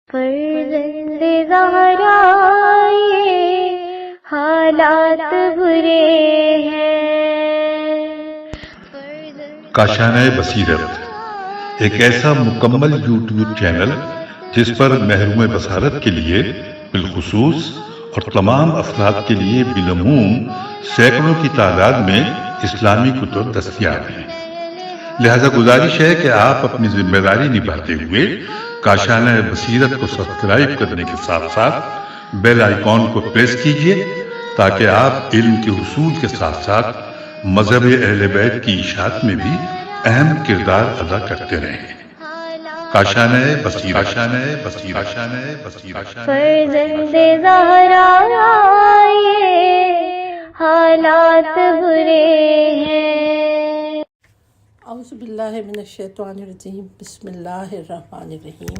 فرزند زہرا یہ حالات برے ہیں۔ کاشانۂ بصیرت ایک ایسا مکمل یوٹیوب چینل جس پر محروم بصارت کے لیے بالخصوص اور تمام افراد کے لیے بالعموم سینکڑوں کی تعداد میں اسلامی کتب دستیاب ہیں۔ لہذا گزارش ہے کہ آپ اپنی ذمہ داری نبھاتے ہوئے کاشانۂ بصیرت کو سبسکرائب کرنے کے ساتھ ساتھ بیل آئیکن کو پریس کیجیے تاکہ آپ علم کے حصول کے ساتھ ساتھ مذہب اہل بیت کی اشاعت میں بھی اہم کردار ادا کرتے رہیں۔ کاشانۂ بصیرت۔ فرزند زہرا یہ حالات برے ہیں۔ اعوذ باللہ من الشیطان الرجیم، بسم اللہ الرحمن الرحیم۔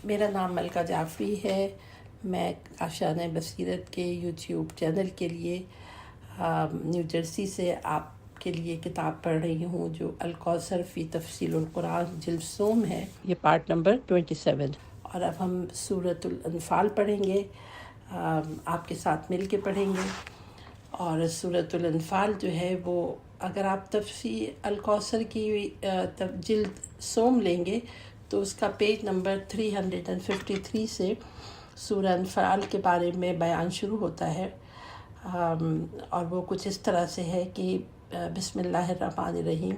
میرا نام ملکہ جعفری ہے۔ میں کاشانۂ بصیرت کے یوٹیوب چینل کے لیے نیو جرسی سے آپ کے لیے کتاب پڑھ رہی ہوں جو الکوثر فی تفصیل القرآن جلد سوم ہے۔ یہ پارٹ نمبر 27 اور اب ہم سورۃ الانفال پڑھیں گے، آپ کے ساتھ مل کے پڑھیں گے۔ اور سورۃ الانفال جو ہے وہ اگر آپ تفسیر الکوثر کی جلد سوم لیں گے تو اس کا پیج نمبر 353 سے سورہ انفال کے بارے میں بیان شروع ہوتا ہے، اور وہ کچھ اس طرح سے ہے کہ بسم اللہ الرحمن الرحیم۔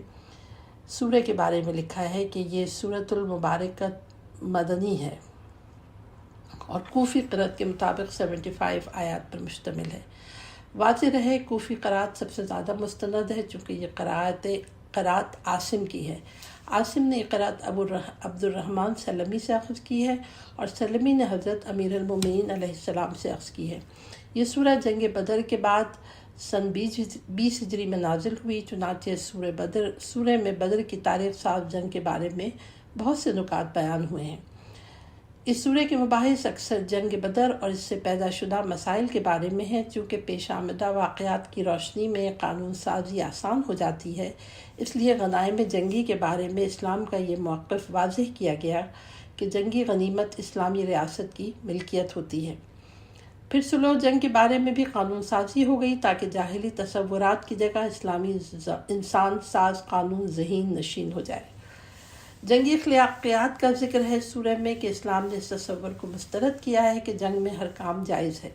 سورہ کے بارے میں لکھا ہے کہ یہ سورۃ المبارکۃ مدنی ہے اور کوفی قرأت کے مطابق 75 آیات پر مشتمل ہے۔ واضح رہے کوفی قرأت سب سے زیادہ مستند ہے چونکہ یہ قرأت عاصم کی ہے۔ عاصم نے یہ قرأت عبد الرحمن سلمی سے اخذ کی ہے اور سلمی نے حضرت امیر المومنین علیہ السلام سے اخذ کی ہے۔ یہ سورہ جنگ بدر کے بعد سن 20 ہجری میں نازل ہوئی، چنانچہ سورہ میں بدر کی تاریخ ساز جنگ کے بارے میں بہت سے نکات بیان ہوئے ہیں۔ اس سورہ کے مباحث اکثر جنگ بدر اور اس سے پیدا شدہ مسائل کے بارے میں ہیں۔ چونکہ پیش آمدہ واقعات کی روشنی میں قانون سازی آسان ہو جاتی ہے، اس لیے غنائم جنگی کے بارے میں اسلام کا یہ موقف واضح کیا گیا کہ جنگی غنیمت اسلامی ریاست کی ملکیت ہوتی ہے۔ پھر صلح و جنگ کے بارے میں بھی قانون سازی ہو گئی تاکہ جاہلی تصورات کی جگہ اسلامی انسان ساز قانون ذہین نشین ہو جائے۔ جنگی اخلاقیات کا ذکر ہے سورہ میں کہ اسلام نے اس تصور کو مسترد کیا ہے کہ جنگ میں ہر کام جائز ہے۔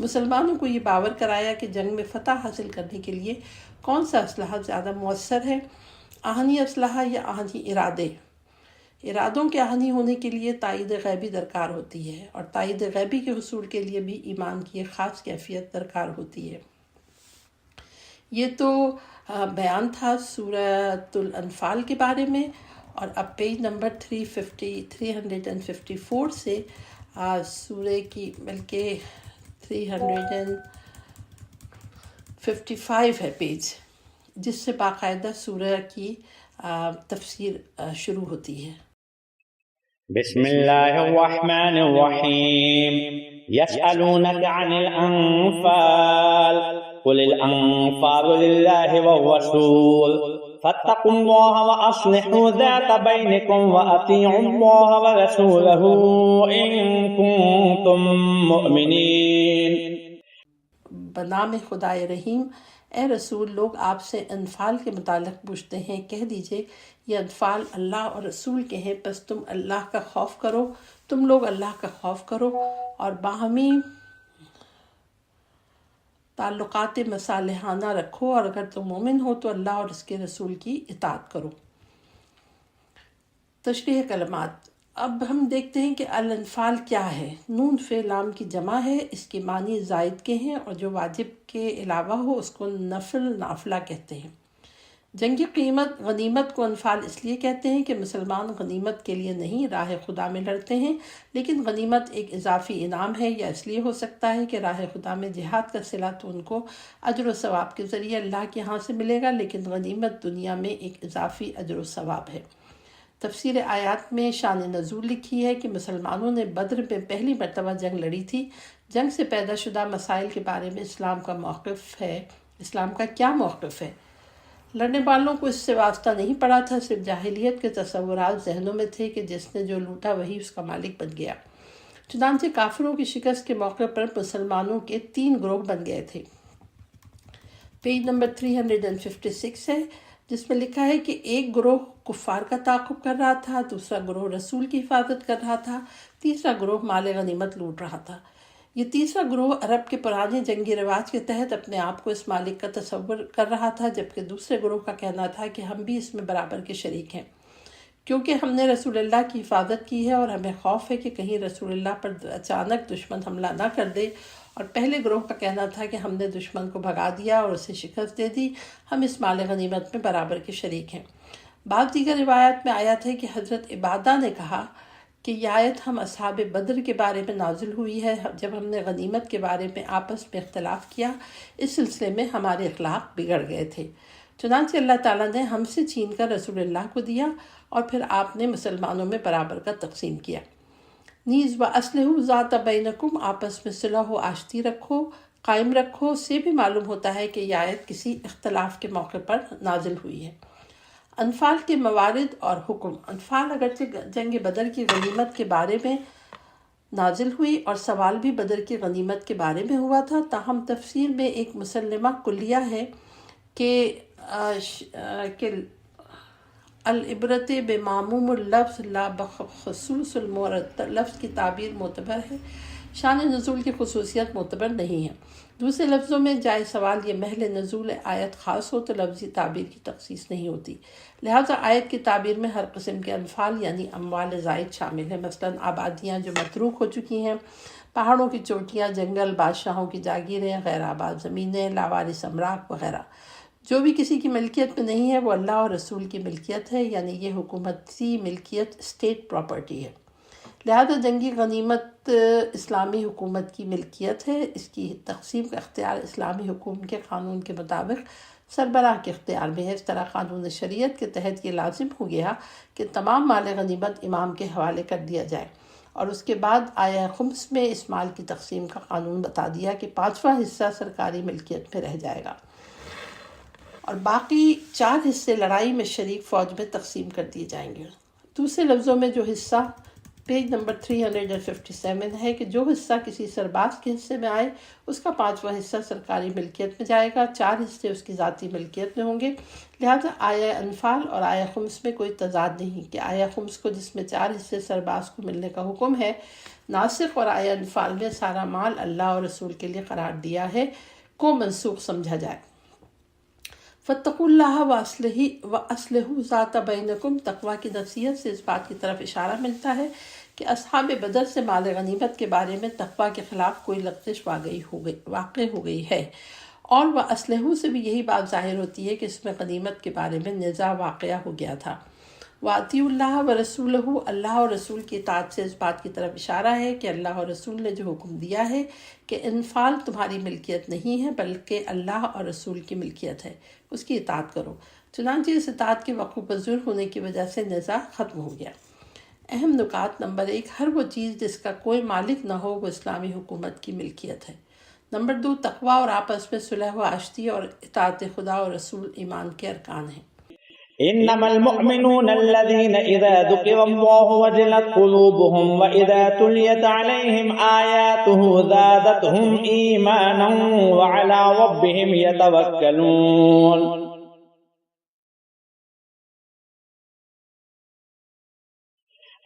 مسلمانوں کو یہ باور کرایا کہ جنگ میں فتح حاصل کرنے کے لیے کون سا اسلحہ زیادہ مؤثر ہے، آہنی اسلحہ یا آہنی ارادے۔ ارادوں کے آہنی ہونے کے لیے تائید غیبی درکار ہوتی ہے اور تائید غیبی کے حصول کے لیے بھی ایمان کی ایک خاص کیفیت درکار ہوتی ہے۔ یہ تو بیان تھا سورۃ الانفال کے بارے میں، اور اب پیج نمبر 354 سے سورہ کی بلکہ 355 ہے پیج، جس سے باقاعدہ سورہ کی تفسیر شروع ہوتی ہے۔ بسم اللہ الرحمن الرحیم یسألونک عن الانفال قل الانفال للہ والرسول فاتقوا اللہ واصلحوا ذات بینکم واطیعوا اللہ ورسولہ ان کنتم مؤمنین۔ بنام خدائے رحیم، اے رسول، لوگ آپ سے انفال کے متعلق پوچھتے ہیں، کہہ دیجئے یہ انفال اللہ اور رسول کے ہیں، پس تم اللہ کا خوف کرو، تم لوگ اللہ کا خوف کرو اور باہمی تعلقات مصالحانہ رکھو، اور اگر تم مومن ہو تو اللہ اور اس کے رسول کی اطاعت کرو۔ تشریح کلمات۔ اب ہم دیکھتے ہیں کہ الانفال کیا ہے۔ نون فعل لام کی جمع ہے، اس کے معنی زائد کے ہیں اور جو واجب کے علاوہ ہو اس کو نفل نافلہ کہتے ہیں۔ جنگی غنیمت کو انفال اس لیے کہتے ہیں کہ مسلمان غنیمت کے لیے نہیں راہ خدا میں لڑتے ہیں، لیکن غنیمت ایک اضافی انعام ہے، یا اس لیے ہو سکتا ہے کہ راہ خدا میں جہاد کا صلہ تو ان کو اجر و ثواب کے ذریعے اللہ کے ہاں سے ملے گا، لیکن غنیمت دنیا میں ایک اضافی اجر و ثواب ہے۔ تفسیر آیات میں شان نزول لکھی ہے کہ مسلمانوں نے بدر میں پہلی مرتبہ جنگ لڑی تھی۔ جنگ سے پیدا شدہ مسائل کے بارے میں اسلام کا کیا موقف ہے؟ لڑنے والوں کو اس سے واسطہ نہیں پڑا تھا، صرف جاہلیت کے تصورات ذہنوں میں تھے کہ جس نے جو لوٹا وہی اس کا مالک بن گیا۔ چنانچہ کافروں کی شکست کے موقع پر مسلمانوں کے 3 گروہ بن گئے تھے۔ پیج نمبر 356 ہے، جس میں لکھا ہے کہ ایک گروہ کفار کا تعاقب کر رہا تھا، دوسرا گروہ رسول کی حفاظت کر رہا تھا، تیسرا گروہ مال غنیمت لوٹ رہا تھا۔ یہ تیسرا گروہ عرب کے پرانے جنگی رواج کے تحت اپنے آپ کو اس مالک کا تصور کر رہا تھا، جبکہ دوسرے گروہ کا کہنا تھا کہ ہم بھی اس میں برابر کے شریک ہیں، کیونکہ ہم نے رسول اللہ کی حفاظت کی ہے اور ہمیں خوف ہے کہ کہیں رسول اللہ پر اچانک دشمن حملہ نہ کر دے۔ اور پہلے گروہ کا کہنا تھا کہ ہم نے دشمن کو بھگا دیا اور اسے شکست دے دی، ہم اس مال غنیمت میں برابر کے شریک ہیں۔ بعض دیگر روایات میں آیت ہے کہ حضرت عبادہ نے کہا کہ یہ آیت ہم اصحاب بدر کے بارے میں نازل ہوئی ہے، جب ہم نے غنیمت کے بارے میں آپس میں اختلاف کیا، اس سلسلے میں ہمارے اخلاق بگڑ گئے تھے، چنانچہ اللہ تعالیٰ نے ہم سے چھین کر رسول اللہ کو دیا اور پھر آپ نے مسلمانوں میں برابر کا تقسیم کیا۔ نیز وَأَصْلِحُوا ذَاتَ بَيْنَكُمْ، آپس میں صلح و آشتی رکھو، قائم رکھو، سے بھی معلوم ہوتا ہے کہ یہ آیت کسی اختلاف کے موقع پر نازل ہوئی ہے۔ انفال کے موارد اور حکم۔ انفال اگرچہ جنگ بدر کی غنیمت کے بارے میں نازل ہوئی اور سوال بھی بدر کی غنیمت کے بارے میں ہوا تھا، تاہم تفسیر میں ایک مسلمہ کلیہ ہے کہ العبرت بمعموم اللفظ لا بخصوص المورد، لفظ کی تعبیر معتبر ہے، شان نزول کی خصوصیت معتبر نہیں ہے۔ دوسرے لفظوں میں جائے سوال یہ محل نزول آیت خاص ہو تو لفظی تعبیر کی تخصیص نہیں ہوتی، لہٰذا آیت کی تعبیر میں ہر قسم کے انفال یعنی اموال زائد شامل ہیں، مثلاً آبادیاں جو متروک ہو چکی ہیں، پہاڑوں کی چوٹیاں، جنگل، بادشاہوں کی جاگیریں، غیر آباد زمینیں، لاوارث املاک وغیرہ۔ جو بھی کسی کی ملکیت میں نہیں ہے وہ اللہ اور رسول کی ملکیت ہے، یعنی یہ حکومتی ملکیت، اسٹیٹ پراپرٹی ہے، لہذا جنگی غنیمت اسلامی حکومت کی ملکیت ہے۔ اس کی تقسیم کا اختیار اسلامی حکومت کے قانون کے مطابق سربراہ کے اختیار میں ہے۔ اس طرح قانون شریعت کے تحت یہ لازم ہو گیا کہ تمام مال غنیمت امام کے حوالے کر دیا جائے، اور اس کے بعد آیہ خمس میں اس مال کی تقسیم کا قانون بتا دیا کہ 5واں حصہ سرکاری ملکیت میں رہ جائے گا اور باقی 4 حصے لڑائی میں شریک فوج میں تقسیم کر دیے جائیں گے۔ دوسرے لفظوں میں جو حصہ پیج نمبر 357 ہے کہ جو حصہ کسی سرباز کے حصے میں آئے اس کا 5واں حصہ سرکاری ملکیت میں جائے گا، 4 حصے اس کی ذاتی ملکیت میں ہوں گے۔ لہذا آیہ انفال اور آیہ خمس میں کوئی تضاد نہیں کہ آیہ خمس کو جس میں 4 حصے سرباز کو ملنے کا حکم ہے ناسخ، اور آیہ انفال میں سارا مال اللہ اور رسول کے لیے قرار دیا ہے کو منسوخ سمجھا جائے۔ فاتقوا اللہ وَأَصْلِحُوا ذَاتَ بَيْنَكُمْ، تقویٰ کی نصیحت سے اس بات کی طرف اشارہ ملتا ہے کہ اصحاب بدر سے مال غنیمت کے بارے میں تقویٰ کے خلاف کوئی لغزش واقع ہو گئی ہے، اور وَأَصْلِحُوا سے بھی یہی بات ظاہر ہوتی ہے کہ اس میں غنیمت کے بارے میں نزاع واقعہ ہو گیا تھا۔ وَأَطِیعُوا اللَّهَ وَرَسُولَهُ، اللہ اور رسول کی اطاعت سے اس بات کی طرف اشارہ ہے کہ اللہ اور رسول نے جو حکم دیا ہے کہ انفال تمہاری ملکیت نہیں ہے بلکہ اللہ اور رسول کی ملکیت ہے، اس کی اطاعت کرو۔ چنانچہ اس اطاعت کے وقوع پذیر ہونے کی وجہ سے نزاع ختم ہو گیا۔ اہم نکات۔ نمبر 1، ہر وہ چیز جس کا کوئی مالک نہ ہو وہ اسلامی حکومت کی ملکیت ہے۔ نمبر 2، تقویٰ اور آپس میں صلح و آشتی اور اطاعت خدا اور رسول ایمان کے ارکان ہیں۔ إنما المؤمنون الذين إذا ذكر الله وجلت قلوبهم وإذا تليت عليهم آياته زادتهم إيمانا وعلى ربهم يتوكلون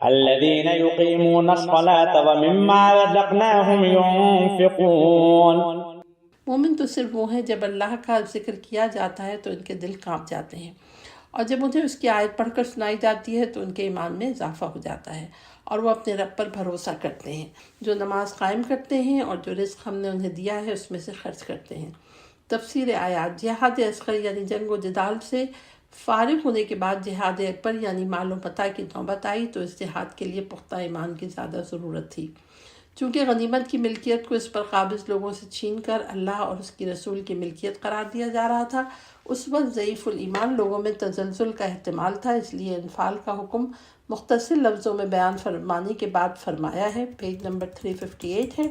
الذين يقيمون الصلاة ومما رزقناهم ينفقون۔ مومن تو صرف وہ ہیں جب اللہ کا ذکر کیا جاتا ہے تو ان کے دل کانپ جاتے ہیں، اور جب انہیں اس کی آیت پڑھ کر سنائی جاتی ہے تو ان کے ایمان میں اضافہ ہو جاتا ہے، اور وہ اپنے رب پر بھروسہ کرتے ہیں، جو نماز قائم کرتے ہیں اور جو رزق ہم نے انہیں دیا ہے اس میں سے خرچ کرتے ہیں۔ تفسیر آیات۔ جہاد اصغر یعنی جنگ و جدال سے فارغ ہونے کے بعد جہاد اکبر یعنی مال و متاع کی نوبت آئی تو اس جہاد کے لیے پختہ ایمان کی زیادہ ضرورت تھی، چونکہ غنیمت کی ملکیت کو اس پر قابض لوگوں سے چھین کر اللہ اور اس کی رسول کی ملکیت قرار دیا جا رہا تھا، اس وقت ضعیف الایمان لوگوں میں تزلزل کا احتمال تھا، اس لیے انفال کا حکم مختصر لفظوں میں بیان فرمانے کے بعد فرمایا ہے، پیج نمبر 358 ہے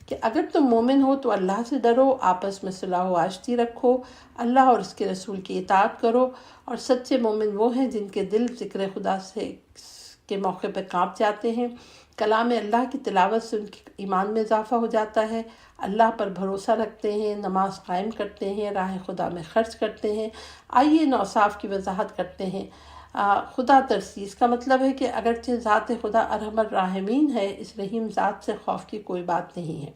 کہ اگر تم مومن ہو تو اللہ سے ڈرو، آپس میں صلح و آشتی رکھو، اللہ اور اس کے رسول کی اطاعت کرو، اور سچے مومن وہ ہیں جن کے دل ذکر خدا سے کے موقع پہ کانپ جاتے ہیں، کلام اللہ کی تلاوت سے ان کے ایمان میں اضافہ ہو جاتا ہے، اللہ پر بھروسہ رکھتے ہیں، نماز قائم کرتے ہیں، راہ خدا میں خرچ کرتے ہیں۔ آئیے ان اوصاف کی وضاحت کرتے ہیں۔ خدا ترسی، اس کا مطلب ہے کہ اگرچہ ذات خدا ارحم الراحمین ہے، اس رحیم ذات سے خوف کی کوئی بات نہیں ہے،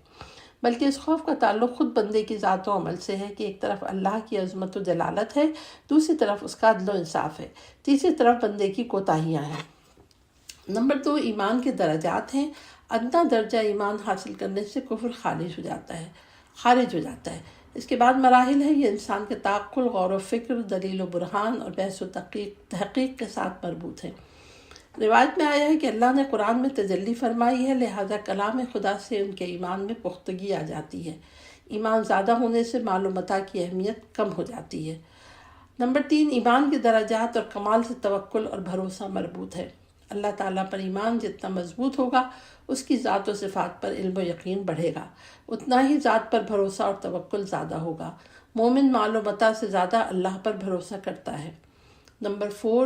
بلکہ اس خوف کا تعلق خود بندے کی ذات و عمل سے ہے کہ ایک طرف اللہ کی عظمت و جلالت ہے، دوسری طرف اس کا عدل و انصاف ہے، تیسری طرف بندے کی کوتاہیاں ہیں۔ نمبر 2، ایمان کے درجات ہیں۔ ادنا درجہ ایمان حاصل کرنے سے کفر خارج ہو جاتا ہے۔ اس کے بعد مراحل ہیں، یہ انسان کے تعقل، غور و فکر، دلیل و برہان اور بحث و تحقیق کے ساتھ مربوط ہے۔ روایت میں آیا ہے کہ اللہ نے قرآن میں تجلی فرمائی ہے، لہذا کلام خدا سے ان کے ایمان میں پختگی آ جاتی ہے۔ ایمان زیادہ ہونے سے مال و متاع کی اہمیت کم ہو جاتی ہے۔ نمبر 3، ایمان کے درجات اور کمال سے توکل اور بھروسہ مربوط ہے۔ اللہ تعالیٰ پر ایمان جتنا مضبوط ہوگا، اس کی ذات و صفات پر علم و یقین بڑھے گا، اتنا ہی ذات پر بھروسہ اور توکل زیادہ ہوگا۔ مومن مال و متاع سے زیادہ اللہ پر بھروسہ کرتا ہے۔ نمبر 4،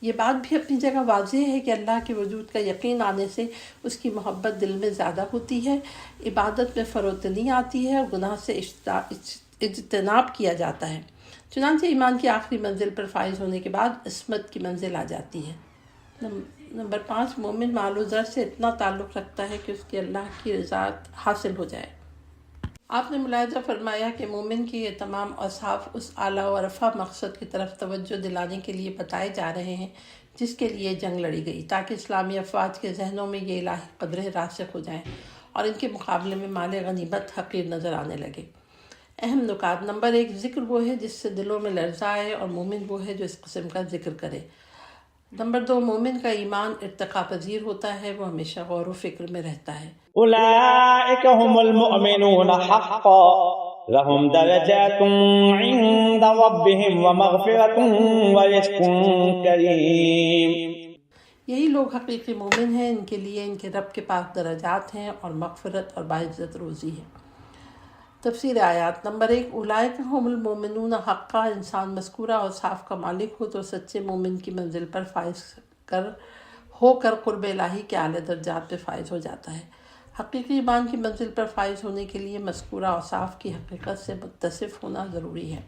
یہ بات بھی اپنی جگہ واضح ہے کہ اللہ کے وجود کا یقین آنے سے اس کی محبت دل میں زیادہ ہوتی ہے، عبادت میں فروتنی آتی ہے اور گناہ سے اجتناب کیا جاتا ہے۔ چنانچہ ایمان کی آخری منزل پر فائز ہونے کے بعد عصمت کی منزل آ جاتی ہے۔ نمبر 5، مومن مال و زر سے اتنا تعلق رکھتا ہے کہ اس کی اللہ کی رضا حاصل ہو جائے۔ آپ نے ملاحظہ فرمایا کہ مومن کی یہ تمام اوصاف اس اعلیٰ و رفع مقصد کی طرف توجہ دلانے کے لیے بتائے جا رہے ہیں جس کے لیے جنگ لڑی گئی، تاکہ اسلامی افواج کے ذہنوں میں یہ الہی قدریں راسخ ہو جائیں اور ان کے مقابلے میں مال غنیمت حقیر نظر آنے لگے۔ اہم نکات۔ نمبر 1، ذکر وہ ہے جس سے دلوں میں لرزہ آئے، اور مومن وہ ہے جو اس قسم کا ذکر کرے۔ نمبر 2، مومن کا ایمان ارتقا پذیر ہوتا ہے، وہ ہمیشہ غور و فکر میں رہتا ہے۔ أولئك هم المؤمنون حقا لهم درجات عند ربهم ومغفرة ورزق كريم۔ یہی لوگ حقیقی مومن ہیں، ان کے لیے ان کے رب کے پاس درجات ہیں اور مغفرت اور باعزت روزی ہے۔ تفسیر آیات۔ نمبر 1، اولئک هم المؤمنون حقا، انسان مذکورہ اوصاف کا مالک ہو تو سچے مومن کی منزل پر فائز ہو کر قرب الہی کے اعلیٰ درجات پہ فائز ہو جاتا ہے۔ حقیقی ایمان کی منزل پر فائز ہونے کے لیے مذکورہ اوصاف کی حقیقت سے متصف ہونا ضروری ہے۔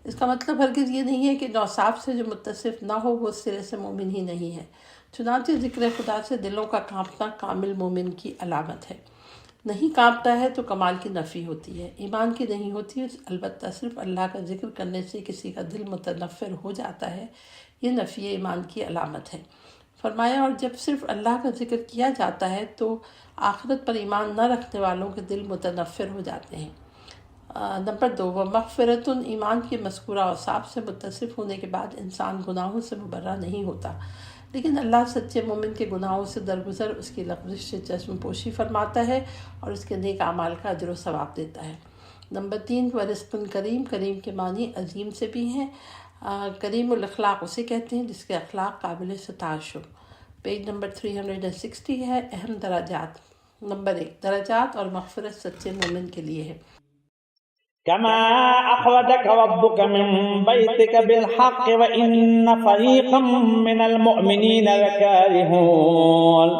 اس کا مطلب ہرگز یہ نہیں ہے کہ ان اوصاف سے جو متصف نہ ہو وہ سرے سے مومن ہی نہیں ہے۔ چنانچہ ذکر خدا سے دلوں کا کانپنا کامل مومن کی علامت ہے۔ نہیں کانپتا ہے تو کمال کی نفی ہوتی ہے، ایمان کی نہیں ہوتی، البتہ صرف اللہ کا ذکر کرنے سے کسی کا دل متنفر ہو جاتا ہے، یہ نفی ایمان کی علامت ہے۔ فرمایا، اور جب صرف اللہ کا ذکر کیا جاتا ہے تو آخرت پر ایمان نہ رکھنے والوں کے دل متنفر ہو جاتے ہیں۔ نمبر 2، ومغفرۃ، ایمان کے مذکورہ اوصاف سے متصف ہونے کے بعد انسان گناہوں سے مبرہ نہیں ہوتا، لیکن اللہ سچے مومن کے گناہوں سے درگزر اس کی لغزش سے چشم پوشی فرماتا ہے اور اس کے نیک اعمال کا اجر و ثواب دیتا ہے۔ نمبر 3، ورزق کریم، کریم کے معنی عظیم سے بھی ہیں۔ کریم الاخلاق اسے کہتے ہیں جس کے اخلاق قابل ستائش ہو۔ پیج نمبر 360 ہے۔ اہم درجات۔ نمبر 1، درجات اور مغفرت سچے مومن کے لیے ہے۔ كما أخرجك ربك من بيتك بالحق وإن فريقا من المؤمنين لكارهون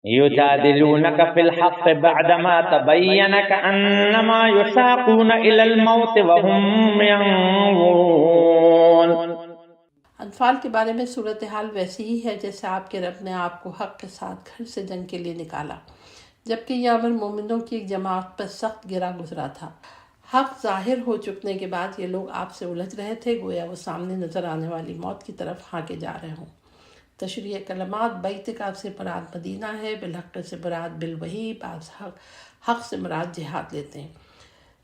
يجادلونك في الحق بعدما تبين كأنما يساقون إلى الموت وهم ينظرون۔ انفال کے بارے میں صورتحال ویسی ہی ہے جیسے آپ کے رب نے آپ کو حق کے ساتھ گھر سے جنگ کے لیے نکالا، جبکہ یہ امر مومنوں کی ایک جماعت پر سخت گرا گزرا تھا۔ حق ظاہر ہو چکنے کے بعد یہ لوگ آپ سے الجھ رہے تھے، گویا وہ سامنے نظر آنے والی موت کی طرف ہانکے جا رہے ہوں۔ تشریح کلمات۔ بیت کا سے مراد مدینہ ہے، بالحق سے مراد بالوحی، بعض حق سے مراد جہاد لیتے ہیں۔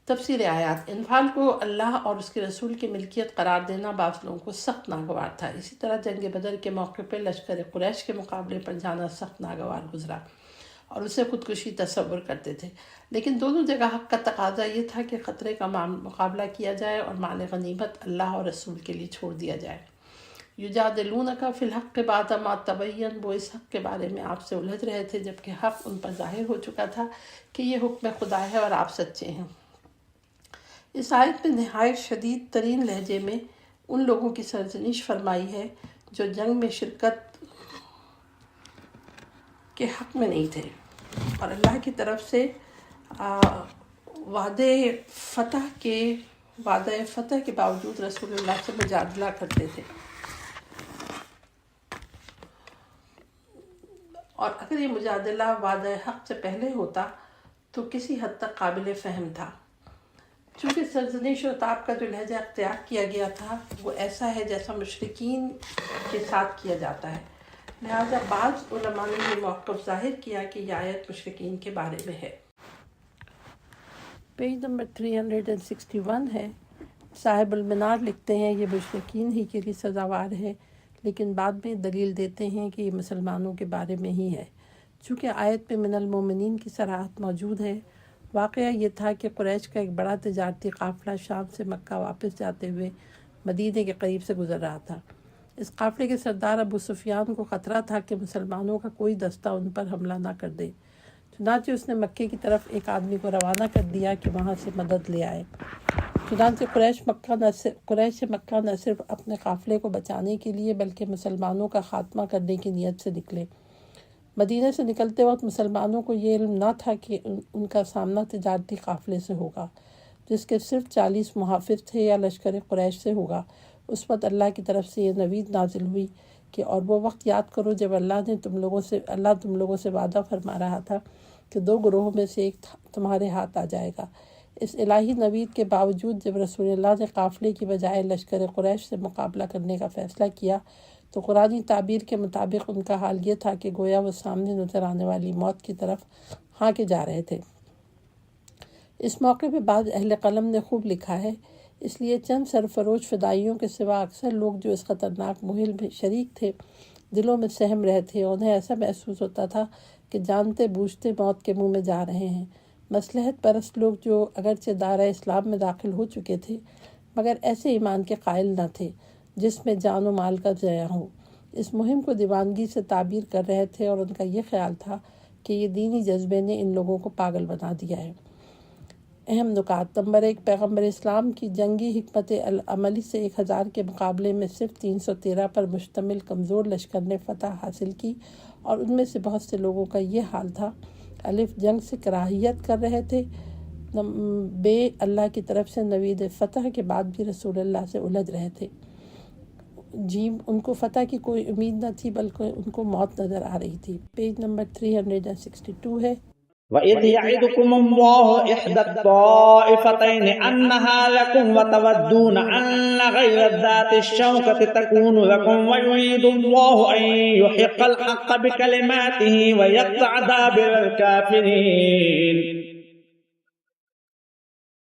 تفسیر آیات: انفال کو اللہ اور اس کے رسول کی ملکیت قرار دینا بعض لوگوں کو سخت ناگوار تھا۔ اسی طرح جنگ بدر کے موقع پہ لشکر قریش کے مقابلے پر جانا سخت ناگوار گزرا اور اسے خودکشی تصور کرتے تھے، لیکن دونوں جگہ حق کا تقاضا یہ تھا کہ خطرے کا مقابلہ کیا جائے اور مال غنیمت اللہ اور رسول کے لیے چھوڑ دیا جائے۔ یجادلونک فی الحق بعد ما تبین، وہ اس حق کے بارے میں آپ سے الجھ رہے تھے جبکہ حق ان پر ظاہر ہو چکا تھا کہ یہ حکم خدا ہے اور آپ سچے ہیں۔ اس آیت میں نہایت شدید ترین لہجے میں ان لوگوں کی سرزنش فرمائی ہے جو جنگ میں شرکت کے حق میں نہیں تھے اور اللہ کی طرف سے وعدہ فتح کے باوجود رسول اللہ سے مجادلہ کرتے تھے، اور اگر یہ مجادلہ وعدہ حق سے پہلے ہوتا تو کسی حد تک قابل فہم تھا۔ چونکہ سرزنش و عتاب کا جو لہجہ اختیار کیا گیا تھا وہ ایسا ہے جیسا مشرکین کے ساتھ کیا جاتا ہے، لہذا بعض علماء نے یہ موقف ظاہر کیا کہ یہ آیت مشرکین کے بارے میں ہے۔ پیج نمبر 361 ہے۔ صاحب المنار لکھتے ہیں یہ مشرکین ہی کے لیے سزاوار ہے، لیکن بعد میں دلیل دیتے ہیں کہ یہ مسلمانوں کے بارے میں ہی ہے، چونکہ آیت میں من المومنین کی صراحت موجود ہے۔ واقعہ یہ تھا کہ قریش کا ایک بڑا تجارتی قافلہ شام سے مکہ واپس جاتے ہوئے مدینے کے قریب سے گزر رہا تھا۔ اس قافلے کے سردار ابو سفیان کو خطرہ تھا کہ مسلمانوں کا کوئی دستہ ان پر حملہ نہ کر دے، چنانچہ اس نے مکے کی طرف ایک آدمی کو روانہ کر دیا کہ وہاں سے مدد لے آئے۔ چنانچہ قریش مکہ نہ صرف اپنے قافلے کو بچانے کے لیے بلکہ مسلمانوں کا خاتمہ کرنے کی نیت سے نکلے۔ مدینہ سے نکلتے وقت مسلمانوں کو یہ علم نہ تھا کہ ان کا سامنا تجارتی قافلے سے ہوگا جس کے صرف 40 محافظ تھے یا لشکر قریش سے ہوگا۔ اس وقت اللہ کی طرف سے یہ نوید نازل ہوئی کہ اور وہ وقت یاد کرو جب اللہ تم لوگوں سے وعدہ فرما رہا تھا کہ 2 گروہوں میں سے ایک تمہارے ہاتھ آ جائے گا۔ اس الہی نوید کے باوجود جب رسول اللہ نے قافلے کی بجائے لشکر قریش سے مقابلہ کرنے کا فیصلہ کیا تو قرآنی تعبیر کے مطابق ان کا حال یہ تھا کہ گویا وہ سامنے نظر آنے والی موت کی طرف ہانکے جا رہے تھے۔ اس موقع پہ بعض اہل قلم نے خوب لکھا ہے، اس لیے چند سرفروش فدائیوں کے سوا اکثر لوگ جو اس خطرناک مہم میں شریک تھے دلوں میں سہم رہے تھے، انہیں ایسا محسوس ہوتا تھا کہ جانتے بوجھتے موت کے منہ میں جا رہے ہیں۔ مصلحت پرست لوگ جو اگرچہ دائرہ اسلام میں داخل ہو چکے تھے مگر ایسے ایمان کے قائل نہ تھے جس میں جان و مال کا ضیاع ہو، اس مہم کو دیوانگی سے تعبیر کر رہے تھے اور ان کا یہ خیال تھا کہ یہ دینی جذبے نے ان لوگوں کو پاگل بنا دیا ہے۔ اہم نکات: نمبر 1، پیغمبر اسلام کی جنگی حکمت عملی سے 1000 کے مقابلے میں صرف 313 پر مشتمل کمزور لشکر نے فتح حاصل کی، اور ان میں سے بہت سے لوگوں کا یہ حال تھا: الف، جنگ سے کراہیت کر رہے تھے، بے، اللہ کی طرف سے نوید فتح کے بعد بھی رسول اللہ سے الجھ رہے تھے، جیم، ان کو فتح کی کوئی امید نہ تھی بلکہ ان کو موت نظر آ رہی تھی۔ پیج نمبر 362 ہے۔ وَإِذْ يَعِدُكُمُ اللَّهُ إِحْدَى الطَّائِفَتَيْنِ أَنَّهَا لَكُمْ وَتَوَدُّونَ أَنَّ غَيْرَ ذَاتِ الشَّوْكَةِ تَكُونُ لَكُمْ وَيُرِيدُ اللَّهُ أَن يُحِقَّ الْحَقَّ بِكَلِمَاتِهِ وَيَقْطَعَ دَابِرَ الْكَافِرِينَ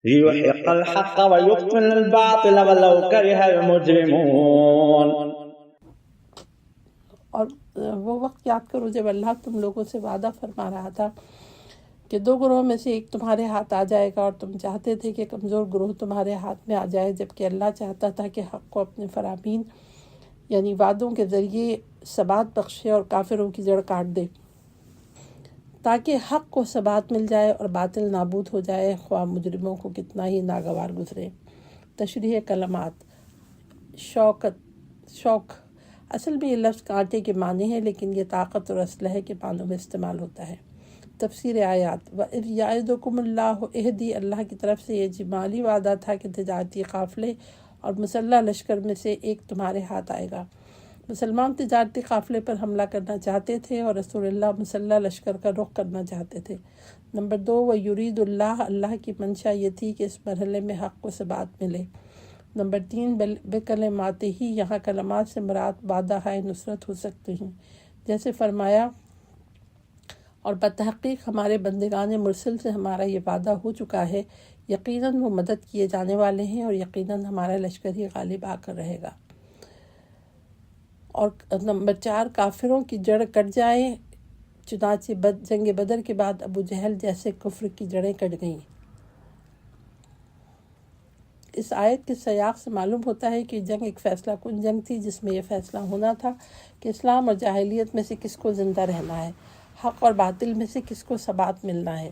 لِيُحِقَّ الْحَقَّ وَيُبْطِلَ الْبَاطِلَ وَلَوْ كَرِهَ الْمُجْرِمُونَ۔ اور وہ وقت یاد کرو جب اللہ تم لوگوں سے وعدہ فرما رہا تھا کہ 2 گروہ میں سے ایک تمہارے ہاتھ آ جائے گا، اور تم چاہتے تھے کہ کمزور گروہ تمہارے ہاتھ میں آ جائے، جبکہ اللہ چاہتا تھا کہ حق کو اپنے فرامین یعنی وعدوں کے ذریعے ثبات بخشے اور کافروں کی جڑ کاٹ دے، تاکہ حق کو ثبات مل جائے اور باطل نابود ہو جائے، خواہ مجرموں کو کتنا ہی ناگوار گزرے۔ تشریح کلمات: شوق اصل میں یہ لفظ کانٹے کے معنی ہے، لیکن یہ طاقت اور اسلحے کے معنوں میں استعمال ہوتا ہے۔ تفسیر آیات: وَإِذْ يَعِدُكُمُ اللَّهُ عہدی، اللہ کی طرف سے یہ جمالی وعدہ تھا کہ تجارتی قافلے اور مسلح لشکر میں سے ایک تمہارے ہاتھ آئے گا۔ مسلمان تجارتی قافلے پر حملہ کرنا چاہتے تھے اور رسول اللہ مسلح لشکر کا رخ کرنا چاہتے تھے۔ نمبر 2، وَيُرِيدُ اللَّهُ، اللہ کی منشا یہ تھی کہ اس مرحلے میں حق کو ثبات ملے۔ نمبر 3، بکلماتہ، یہاں کلمات سے مراد وعدہ ہے نصرت ہو سکتے ہیں، جیسے فرمایا اور بتحقیق ہمارے بندگان مرسل سے ہمارا یہ وعدہ ہو چکا ہے یقیناً وہ مدد کیے جانے والے ہیں اور یقیناً ہمارا لشکر ہی غالب آ کر رہے گا۔ اور نمبر 4، کافروں کی جڑ کٹ جائے، چنانچہ جنگ بدر کے بعد ابو جہل جیسے کفر کی جڑیں کٹ گئیں۔ اس آیت کے سیاق سے معلوم ہوتا ہے کہ جنگ ایک فیصلہ کن جنگ تھی، جس میں یہ فیصلہ ہونا تھا کہ اسلام اور جاہلیت میں سے کس کو زندہ رہنا ہے، حق اور باطل میں سے کس کو ثبات ملنا ہے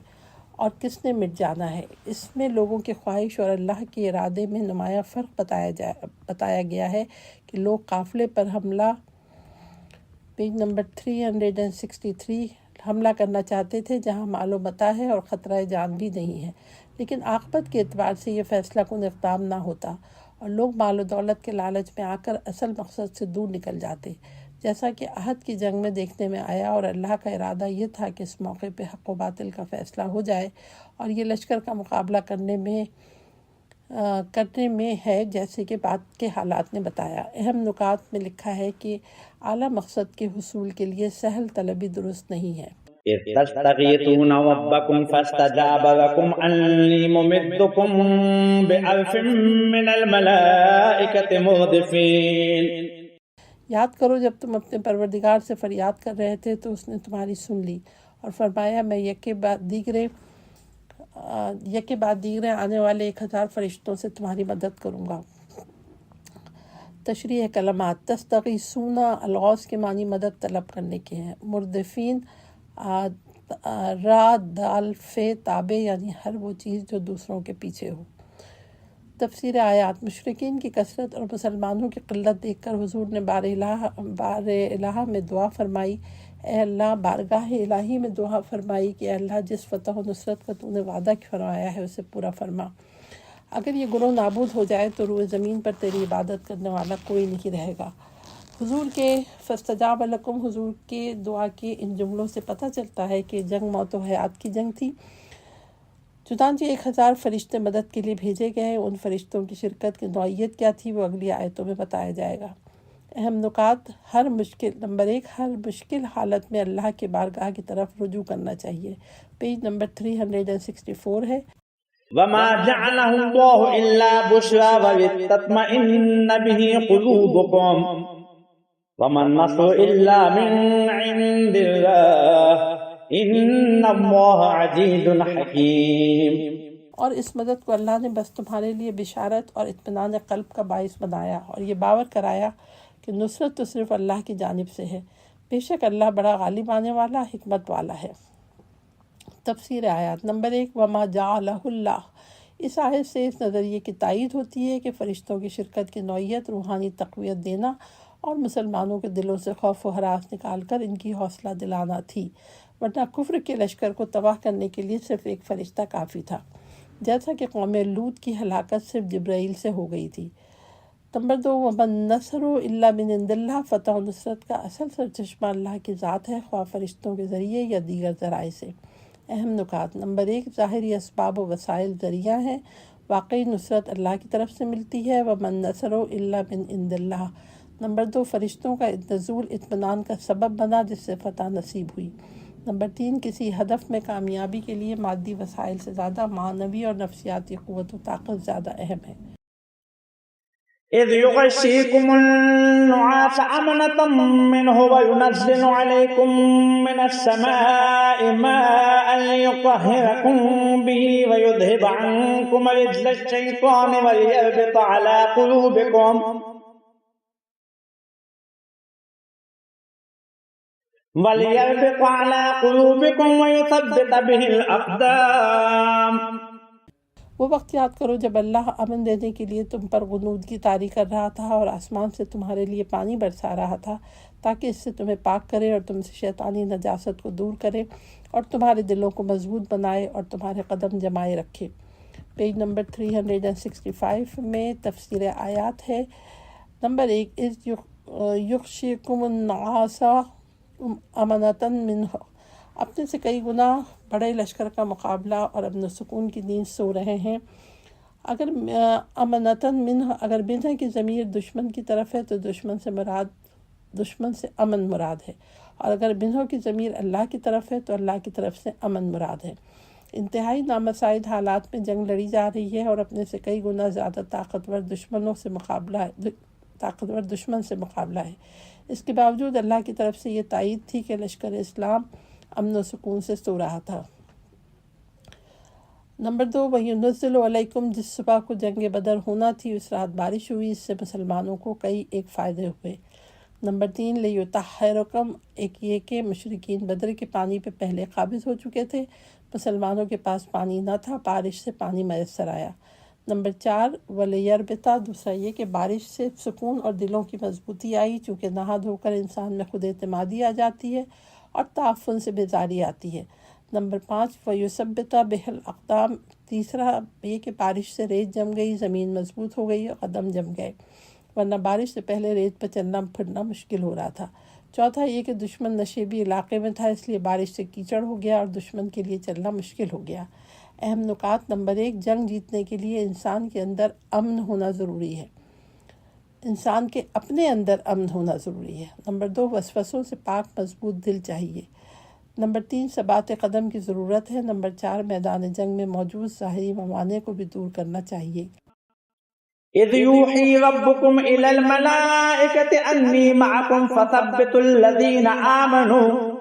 اور کس نے مٹ جانا ہے۔ اس میں لوگوں کی خواہش اور اللہ کے ارادے میں نمایاں فرق بتایا گیا ہے کہ لوگ قافلے پر پیج نمبر 363 حملہ کرنا چاہتے تھے جہاں مال و متاع ہے اور خطرہ جان بھی نہیں ہے، لیکن عاقبت کے اعتبار سے یہ فیصلہ کن اقدام نہ ہوتا اور لوگ مال و دولت کے لالچ میں آ کر اصل مقصد سے دور نکل جاتے، جیسا کہ احد کی جنگ میں دیکھنے میں آیا۔ اور اللہ کا ارادہ یہ تھا کہ اس موقع پہ حق و باطل کا فیصلہ ہو جائے اور یہ لشکر کا مقابلہ کرنے میں ہے جیسے کہ بعد کے حالات نے بتایا۔ اہم نکات میں لکھا ہے کہ اعلیٰ مقصد کے حصول کے لیے سہل طلبی درست نہیں ہے۔ إذ تستغيثون ربكم فاستجاب لكم أني ممدكم بألف من الملائكة مردفين۔ یاد کرو جب تم اپنے پروردگار سے فریاد کر رہے تھے تو اس نے تمہاری سن لی اور فرمایا میں یکے بعد دیگرے آنے والے 1000 فرشتوں سے تمہاری مدد کروں گا۔ تشریح کلمات: تستغیثون الغوث کے معنی مدد طلب کرنے کے ہیں۔ مردفین را دال فے تابع یعنی ہر وہ چیز جو دوسروں کے پیچھے ہو۔ تفسیر آیات: مشرکین کی کثرت اور مسلمانوں کی قلت دیکھ کر حضور نے بار الہ میں دعا فرمائی، اے اللہ، بارگاہ الہی میں دعا فرمائی کہ اے اللہ جس فتح و نصرت کا تو نے وعدہ فرمایا ہے اسے پورا فرما۔ اگر یہ گروہ نابود ہو جائے تو روئے زمین پر تیری عبادت کرنے والا کوئی نہیں رہے گا۔ حضور کے فاستجاب لکم، حضور کے دعا کے ان جملوں سے پتہ چلتا ہے کہ جنگ موت و حیات کی جنگ تھی۔ چنانچہ 1000 فرشتے مدد کے لیے بھیجے گئے۔ ان فرشتوں کی شرکت کی نوعیت کیا تھی وہ اگلی آیتوں میں بتایا جائے گا۔ اہم نکات: نمبر 1، ہر مشکل حالت میں اللہ کے بارگاہ کی طرف رجوع کرنا چاہیے۔ پیج نمبر 364 ہے۔ وما جعله الله إلا بشرى ولتطمئن به قلوبكم وما النصر إلا من عند الله إن الله عزيز حكيم۔ اور اس مدد کو اللہ نے بس تمہارے لیے بشارت اور اطمینان قلب کا باعث بنایا اور یہ باور کرایا کہ نصرت تو صرف اللہ کی جانب سے ہے، بے شک اللہ بڑا غالب آنے والا حکمت والا ہے۔ تفسیر آیات: نمبر 1، وما جعلہ اللہ، اس آیت سے اس نظریے کی تائید ہوتی ہے کہ فرشتوں کی شرکت کی نوعیت روحانی تقویت دینا اور مسلمانوں کے دلوں سے خوف و ہراس نکال کر ان کی حوصلہ دلانا تھی، ورنہ کفر کے لشکر کو تباہ کرنے کے لیے صرف ایک فرشتہ کافی تھا، جیسا کہ قوم لوط کی ہلاکت صرف جبرائیل سے ہو گئی تھی۔ نمبر 2، وَمَن نَّصْرُ إِلَّا مِنْ عِندِ اللَّهِ، فتح و نصرت کا اصل سرچشمہ اللہ کی ذات ہے، خواہ فرشتوں کے ذریعے یا دیگر ذرائع سے۔ اہم نکات: نمبر 1، ظاہری اسباب و وسائل ذریعہ ہیں، واقعی نصرت اللہ کی طرف سے ملتی ہے، وَمَن نَّصْرُ إِلَّا مِنْ عِندِ اللَّهِ۔ نمبر 2، فرشتوں کا نزول اطمینان کا سبب بنا جس سے فتح نصیب ہوئی۔ نمبر 3، کسی ہدف میں کامیابی کے لیے مادی وسائل سے زیادہ معنوی اور نفسیاتی قوت و طاقت زیادہ اہم ہے۔ إذ يغشيكم النعاس أمنة منه وينزل عليكم من السماء ماء ليطهركم به ويذهب عنكم رجز الشيطان وليربط على قلوبكم ويثبت به الأقدام۔ وہ وقت یاد کرو جب اللہ امن دینے کے لیے تم پر غنودگی طاری کر رہا تھا اور آسمان سے تمہارے لیے پانی برسا رہا تھا تاکہ اس سے تمہیں پاک کرے اور تم سے شیطانی نجاست کو دور کرے اور تمہارے دلوں کو مضبوط بنائے اور تمہارے قدم جمائے رکھے۔ پیج نمبر 365 میں تفسیر آیات ہے۔ نمبر 1، اذ یغشیکم النعاس امنۃ منہ، اپنے سے کئی گنا بڑے لشکر کا مقابلہ اور امن و سکون کی نیند سو رہے ہیں۔ اگر امنتاً منہ، اگر منہ کی ضمیر دشمن کی طرف ہے تو دشمن سے امن مراد ہے، اور اگر منہ کی ضمیر اللہ کی طرف ہے تو اللہ کی طرف سے امن مراد ہے۔ انتہائی نامساعد حالات میں جنگ لڑی جا رہی ہے اور اپنے سے کئی گنا زیادہ طاقتور دشمن سے مقابلہ ہے۔ اس کے باوجود اللہ کی طرف سے یہ تائید تھی کہ لشکر اسلام امن و سکون سے سو رہا تھا۔ نمبر 2، وَيُنَزِّلُ عَلَيْكُمْ، جس صبح کو جنگ بدر ہونا تھی اس رات بارش ہوئی، اس سے مسلمانوں کو کئی ایک فائدے ہوئے۔ نمبر 3، لِيُطَهِّرَكُمْ، ایک یہ کہ مشرکین بدر کے پانی پہ پہلے قابض ہو چکے تھے، مسلمانوں کے پاس پانی نہ تھا، بارش سے پانی میسر آیا۔ نمبر 4، وَلِيَرْبِطَ، دوسرا یہ کہ بارش سے سکون اور دلوں کی مضبوطی آئی، چونکہ نہا دھو کر انسان میں خود اعتمادی آ جاتی ہے اور تعفن سے بیزاری آتی ہے۔ نمبر 5، وَيُثَبِّتَ بِهِ الْأَقْدَامَ، تیسرا یہ کہ بارش سے ریت جم گئی، زمین مضبوط ہو گئی اور قدم جم گئے، ورنہ بارش سے پہلے ریت پر چلنا پھرنا مشکل ہو رہا تھا۔ چوتھا یہ کہ دشمن نشیبی علاقے میں تھا، اس لیے بارش سے کیچڑ ہو گیا اور دشمن کے لیے چلنا مشکل ہو گیا۔ اہم نکات۔ نمبر 1، جنگ جیتنے کے لیے انسان کے اندر امن ہونا ضروری ہے، انسان کے اپنے اندر امن ہونا ضروری ہے۔ نمبر 2، وسوسوں سے پاک مضبوط دل چاہیے۔ نمبر 3، ثبات قدم کی ضرورت ہے۔ نمبر 4، میدان جنگ میں موجود ظاہری موانع کو بھی دور کرنا چاہیے۔ إذ يوحي ربكم إلى الملائكة أني معكم فثبتوا الذين آمنوا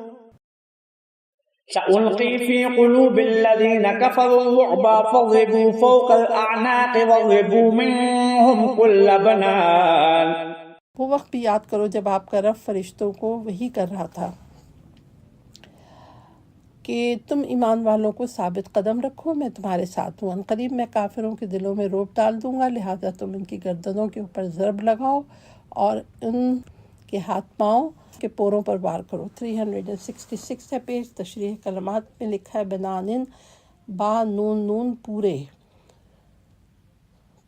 سألقي في قلوب الذين كفروا الرعب فاضربوا فوق الأعناق واضربوا منهم كل بنان۔ وہ وقت بھی یاد کرو جب آپ کا رب فرشتوں کو وحی کر رہا تھا کہ تم ایمان والوں کو ثابت قدم رکھو، میں تمہارے ساتھ ہوں، عنقریب میں کافروں کے دلوں میں رعب ڈال دوں گا، لہٰذا تم ان کی گردنوں کے اوپر ضرب لگاؤ اور ان کے ہاتھ پاؤں کے پوروں پر وار کرو۔ 366 ہے پیج، تشریح کلمات میں لکھا ہے بنانن، با نون نون پورے۔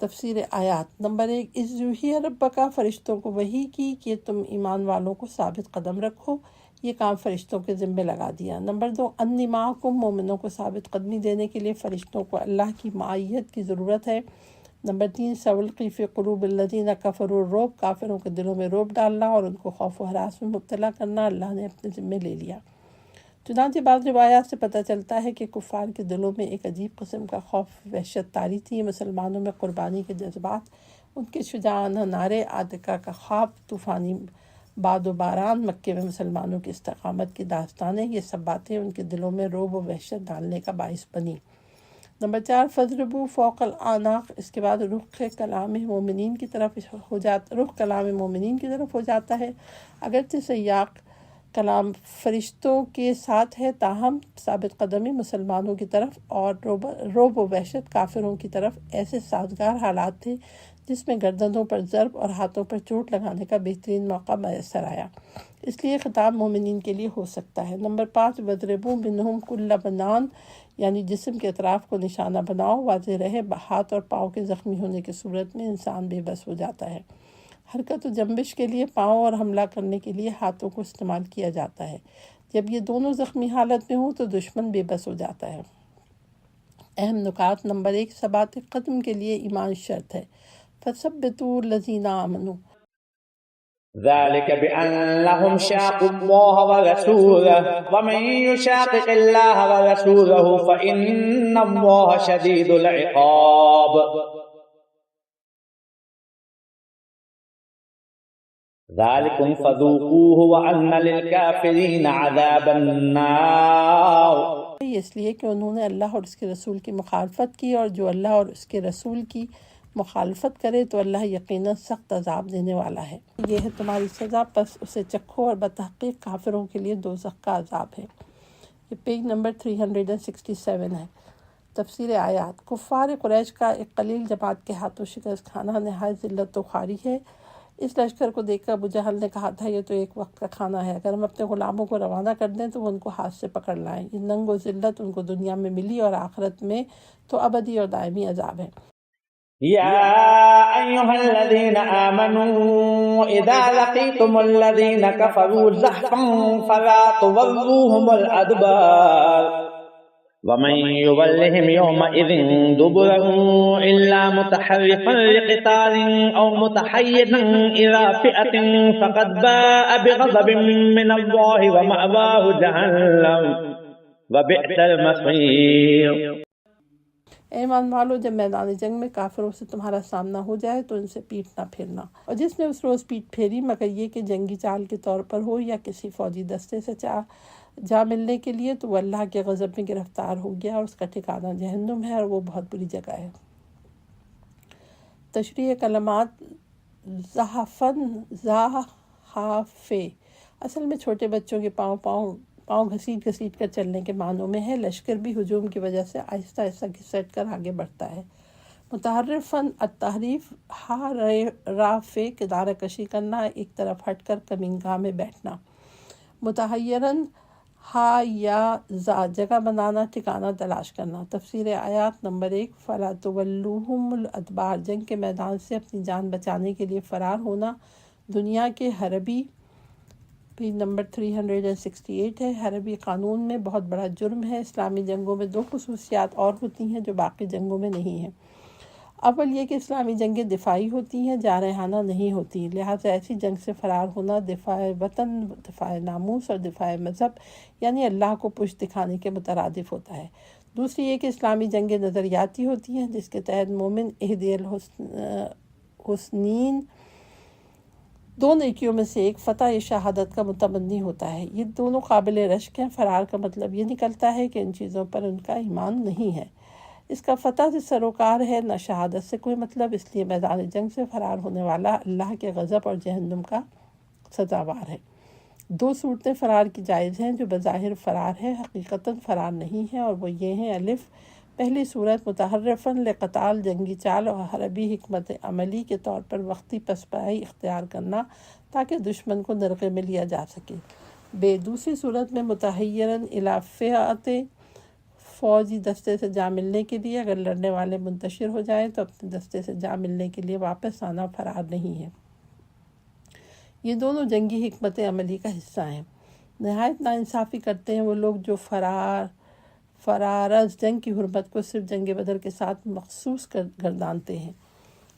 تفسیر آیات۔ نمبر 1، اذ یوحی ربک، فرشتوں کو وحی کی کہ تم ایمان والوں کو ثابت قدم رکھو، یہ کام فرشتوں کے ذمہ لگا دیا۔ نمبر 2، انی معکم، مومنوں کو ثابت قدمی دینے کے لیے فرشتوں کو اللہ کی معیت کی ضرورت ہے۔ نمبر 3، سألقی فی قلوب الذین کفروا الرعب، کافروں کے دلوں میں رعب ڈالنا اور ان کو خوف و ہراس میں مبتلا کرنا اللہ نے اپنے ذمہ لے لیا۔ چنانچہ بعض روایات سے پتہ چلتا ہے کہ کفار کے دلوں میں ایک عجیب قسم کا خوف وحشت طاری تھی، مسلمانوں میں قربانی کے جذبات، ان کے شجاعانہ نعرے، عاتکہ کا خواب، طوفانی باد و باران، مکے میں مسلمانوں کی استقامت کی داستانیں، یہ سب باتیں ان کے دلوں میں رعب و وحشت ڈالنے کا باعث بنی۔ نمبر 4، فَاضْرِبُوا فَوْقَ الْأَعْنَاقِ، اس کے بعد رخ کلام مومنین کی طرف ہو جاتا ہے۔ اگرچہ سیاق کلام فرشتوں کے ساتھ ہے، تاہم ثابت قدمی مسلمانوں کی طرف اور رعب و وحشت کافروں کی طرف ایسے سازگار حالات تھے جس میں گردنوں پر ضرب اور ہاتھوں پر چوٹ لگانے کا بہترین موقع میسر آیا، اس لیے خطاب مومنین کے لیے ہو سکتا ہے۔ نمبر 5، وَاضْرِبُوا مِنْهُمْ كُلَّ بَنَانٍ، یعنی جسم کے اطراف کو نشانہ بناؤ، واضح رہے ہاتھ اور پاؤں کے زخمی ہونے کی صورت میں انسان بے بس ہو جاتا ہے۔ حرکت و جنبش کے لیے پاؤں اور حملہ کرنے کے لیے ہاتھوں کو استعمال کیا جاتا ہے۔ جب یہ دونوں زخمی حالت میں ہوں تو دشمن بے بس ہو جاتا ہے۔ اہم نکات۔ نمبر 1، ثبات قدم کے لیے ایمان شرط ہے۔ فَثَبِّتُوا الَّذِينَ آمَنُوا، ذلك بأنهم شاقوا الله ورسوله ومن يشاقق الله ورسوله فإن الله شديد العقاب۔ ذلكم فذوقوه وأن للكافرين عذاب النار۔ یہ اس لیے کہ انہوں نے اللہ اور اس کے رسول کی مخالفت کی، اور جو اللہ اور اس کے رسول کی مخالفت کرے تو اللہ یقیناً سخت عذاب دینے والا ہے۔ یہ ہے تمہاری سزا، پس اسے چکھو، اور بتحقیق کافروں کے لیے دوزخ کا عذاب ہے۔ یہ پیج نمبر 367 ہے۔ تفسیر آیات۔ کفار قریش کا ایک قلیل جماعت کے ہاتھوں شکست کھانا نہایت ذلت و خواری ہے۔ اس لشکر کو دیکھ کر ابو جہل نے کہا تھا، یہ تو ایک وقت کا کھانا ہے، اگر ہم اپنے غلاموں کو روانہ کر دیں تو وہ ان کو ہاتھ سے پکڑ لائیں۔ یہ ننگ و ذلت ان کو دنیا میں ملی اور آخرت میں تو ابدی اور دائمی عذاب ہے۔ يا أيها الذين آمنوا إذا لقيتم الذين كفروا زحفا فلا تولوهم الأدبار ومن يولهم يومئذ دبره إلا متحرفا لقتال أو متحيزا إلى فئة فقد باء بغضب من الله ومأواه جهنم وبئس المصير۔ اے ایمان والو، جب میدان جنگ میں کافروں سے تمہارا سامنا ہو جائے تو ان سے پیٹ نہ پھیرنا، اور جس نے اس روز پیٹ پھیری مگر یہ کہ جنگی چال کے طور پر ہو یا کسی فوجی دستے سے جا ملنے کے لیے، تو وہ اللہ کے غضب میں گرفتار ہو گیا، اور اس کا ٹھکانہ جہنم ہے، اور وہ بہت بری جگہ ہے۔ تشریح کلمات زحافے اصل میں چھوٹے بچوں کے پاؤں گھسیٹ کر چلنے کے معنوں میں ہے۔ لشکر بھی ہجوم کی وجہ سے آہستہ آہستہ گھسٹ کر آگے بڑھتا ہے۔ متحرفاً التحریف رافے کنارہ کشی کرنا، ایک طرف ہٹ کر کمینگاہ میں بیٹھنا۔ متحیراً ہا یا زا جگہ بنانا، ٹھکانہ تلاش کرنا۔ تفسیر آیات نمبر 1 فَلَا تُوَلُّوهُمُ الْأَدْبَارَ جنگ کے میدان سے اپنی جان بچانے کے لیے فرار ہونا دنیا کے حربی پیج نمبر 368 ہے۔ حربی قانون میں بہت بڑا جرم ہے۔ اسلامی جنگوں میں 2 خصوصیات اور ہوتی ہیں جو باقی جنگوں میں نہیں ہیں۔ اول یہ کہ اسلامی جنگیں دفاعی ہوتی ہیں، جارحانہ نہیں ہوتی، لہٰذا ایسی جنگ سے فرار ہونا دفاع وطن، دفاع ناموس اور دفاع مذہب یعنی اللہ کو پشت دکھانے کے مترادف ہوتا ہے۔ دوسری یہ کہ اسلامی جنگیں نظریاتی ہوتی ہیں، جس کے تحت مومن احدی الحسنین 2 نیکیوں میں سے ایک فتح یا شہادت کا متمنی ہوتا ہے۔ یہ دونوں قابل رشک ہیں۔ فرار کا مطلب یہ نکلتا ہے کہ ان چیزوں پر ان کا ایمان نہیں ہے۔ اس کا فتح سے سروکار ہے، نہ شہادت سے کوئی مطلب، اس لیے میدان جنگ سے فرار ہونے والا اللہ کے غضب اور جہنم کا سزاوار ہے۔ 2 صورتیں فرار کی جائز ہیں جو بظاہر فرار ہے، حقیقتاً فرار نہیں ہے، اور وہ یہ ہیں: الف پہلی صورت متحرفاً لقتال جنگی چال اور حربی حکمت عملی کے طور پر وقتی پسپائی اختیار کرنا تاکہ دشمن کو نرغے میں لیا جا سکے۔ بے دوسری صورت میں متحیراً الی فئات فوجی دستے سے جا ملنے کے لیے، اگر لڑنے والے منتشر ہو جائیں تو اپنے دستے سے جا ملنے کے لیے واپس آنا فرار نہیں ہے۔ یہ دونوں جنگی حکمت عملی کا حصہ ہیں۔ نہایت ناانصافی کرتے ہیں وہ لوگ جو فرارز جنگ کی حرمت کو صرف جنگ بدر کے ساتھ مخصوص گردانتے ہیں،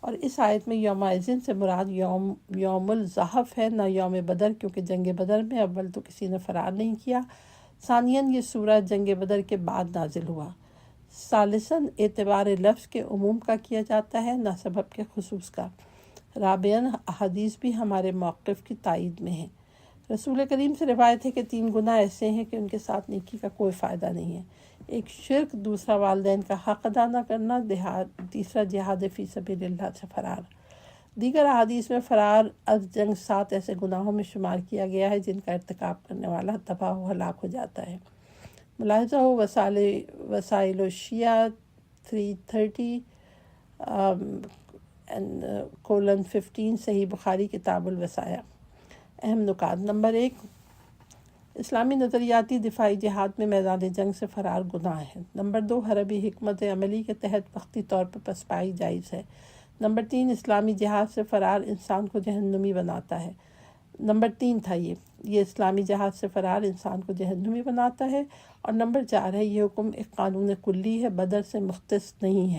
اور اس آیت میں یوم اذن سے مراد یوم الزحف ہے، نہ یوم بدر، کیونکہ جنگ بدر میں اول تو کسی نے فرار نہیں کیا، ثانیاً یہ سورہ جنگ بدر کے بعد نازل ہوا، ثالثاً اعتبار لفظ کے عموم کا کیا جاتا ہے نہ سبب کے خصوص کا، رابعاً احادیث بھی ہمارے موقف کی تائید میں ہیں۔ رسول کریم سے روایت ہے کہ 3 گناہ ایسے ہیں کہ ان کے ساتھ نیکی کا کوئی فائدہ نہیں ہے: ایک شرک، دوسرا والدین کا حق ادا نہ کرنا، تیسرا جہاد فی سبیل اللہ سے فرار۔ دیگر احادیث میں فرار از جنگ 7 ایسے گناہوں میں شمار کیا گیا ہے جن کا ارتکاب کرنے والا تباہ و ہلاک ہو جاتا ہے۔ ملاحظہ ہو وسائل الشیعہ 330 :15 صحیح بخاری کتاب الوصایا۔ اہم نکات: نمبر 1 اسلامی نظریاتی دفاعی جہاد میں میدان جنگ سے فرار گناہ ہے۔ نمبر 2 حربی حکمت عملی کے تحت وقتی طور پر پسپائی جائز ہے۔ نمبر 3 اسلامی جہاد سے فرار انسان کو جہنمی بناتا ہے۔ نمبر 3 تھا یہ اسلامی جہاد سے فرار انسان کو جہنمی بناتا ہے، اور نمبر 4 ہے یہ حکم ایک قانون کلی ہے، بدر سے مختص نہیں ہے۔